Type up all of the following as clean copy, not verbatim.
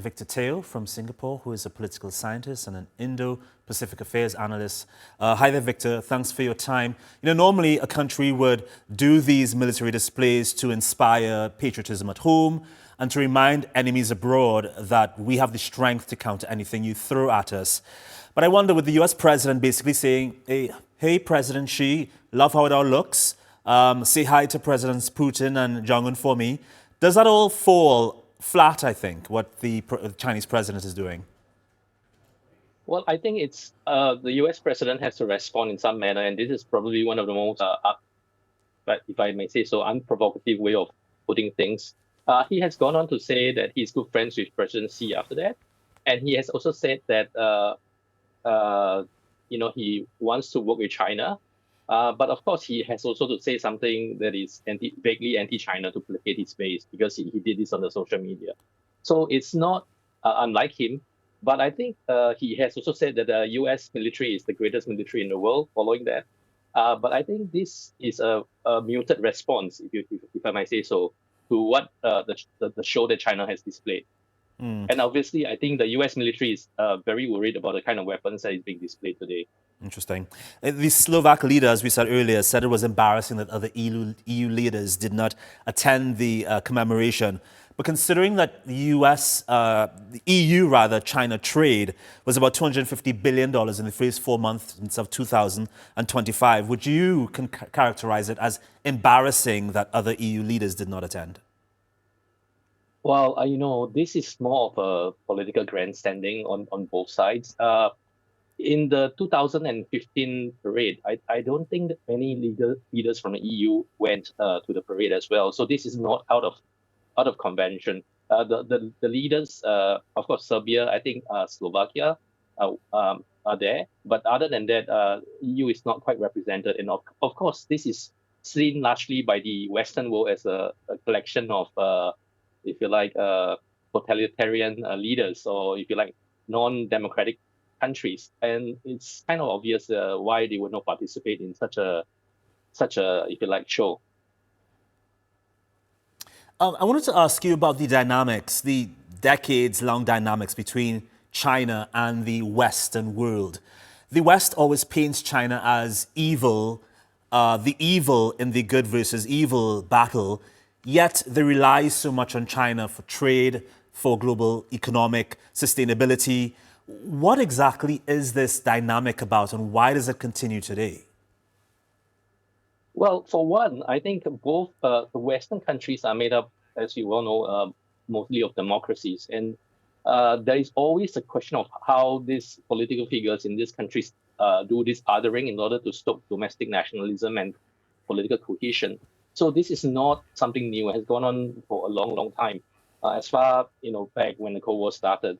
Victor Teo from Singapore, who is a political scientist and an Indo-Pacific affairs analyst. Hi there, Victor. Thanks for your time. Normally a country would do these military displays to inspire patriotism at home and to remind enemies abroad that we have the strength to counter anything you throw at us. But I wonder, with the US president basically saying, hey President Xi, love how it all looks, say hi to Presidents Putin and Jong-un for me, does that all fall flat, I think, what the Chinese president is doing? Well, I think it's the U.S. president has to respond in some manner, and this is probably one of the most, but if I may say so, unprovocative way of putting things. He has gone on to say that he's good friends with President Xi after that, and he has also said that he wants to work with China. But of course, he has also to say something that is vaguely anti-China to placate his base, because he did this on the social media. So it's not unlike him. But I think he has also said that the U.S. military is the greatest military in the world following that. But I think this is a muted response, if I might say so, to what the show that China has displayed. And obviously, I think the U.S. military is very worried about the kind of weapons that is being displayed today. Interesting. The Slovak leader, as we said earlier, said it was embarrassing that other EU leaders did not attend the commemoration. But considering that the EU-China trade was about $250 billion in the first 4 months of 2025, would you characterize it as embarrassing that other EU leaders did not attend? Well, this is more of a political grandstanding on both sides. In the 2015 parade, I don't think that many leaders from the EU went to the parade as well. So this is not out of convention. The leaders, of course, Serbia, I think Slovakia are there. But other than that, EU is not quite represented. And of course, this is seen largely by the Western world as a collection of, if you like, totalitarian leaders, or if you like, non-democratic countries, and it's kind of obvious why they would not participate in such a if you like show. I wanted to ask you about the dynamics, the decades-long dynamics between China and the Western world. The West always paints China as evil, the evil in the good versus evil battle, yet they rely so much on China for trade, for global economic sustainability. What exactly is this dynamic about, and why does it continue today? Well, for one, I think both the Western countries are made up, as you well know, mostly of democracies. And there is always a question of how these political figures in these countries do this othering in order to stoke domestic nationalism and political cohesion. So this is not something new. It has gone on for a long, long time, as far back when the Cold War started.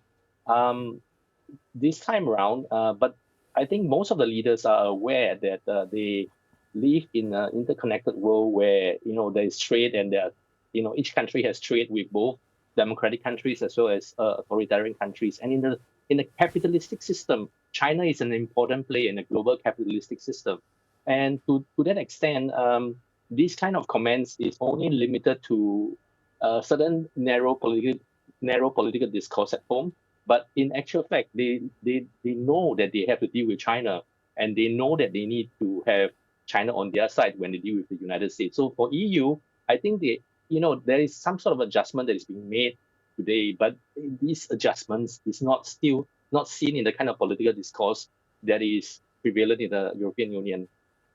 This time around, but I think most of the leaders are aware that they live in an interconnected world where there is trade, and each country has trade with both democratic countries as well as authoritarian countries. And in the capitalistic system, China is an important player in a global capitalistic system. And to that extent, these kind of comments is only limited to certain narrow political discourse at home. But in actual fact, they know that they have to deal with China, and they know that they need to have China on their side when they deal with the United States. So for EU, I think there is some sort of adjustment that is being made today, but these adjustments is still not seen in the kind of political discourse that is prevalent in the European Union.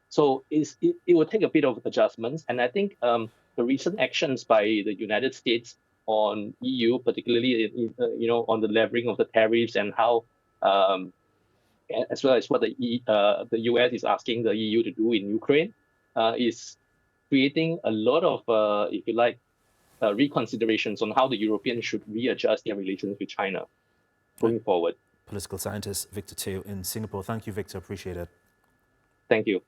So it will take a bit of adjustments, and I think the recent actions by the United States on EU, particularly on the leveling of the tariffs, and how, as well as what the US is asking the EU to do in Ukraine, is creating a lot of, if you like, reconsiderations on how the Europeans should readjust their relations with China going forward. Political scientist Victor Teo in Singapore. Thank you, Victor. Appreciate it. Thank you.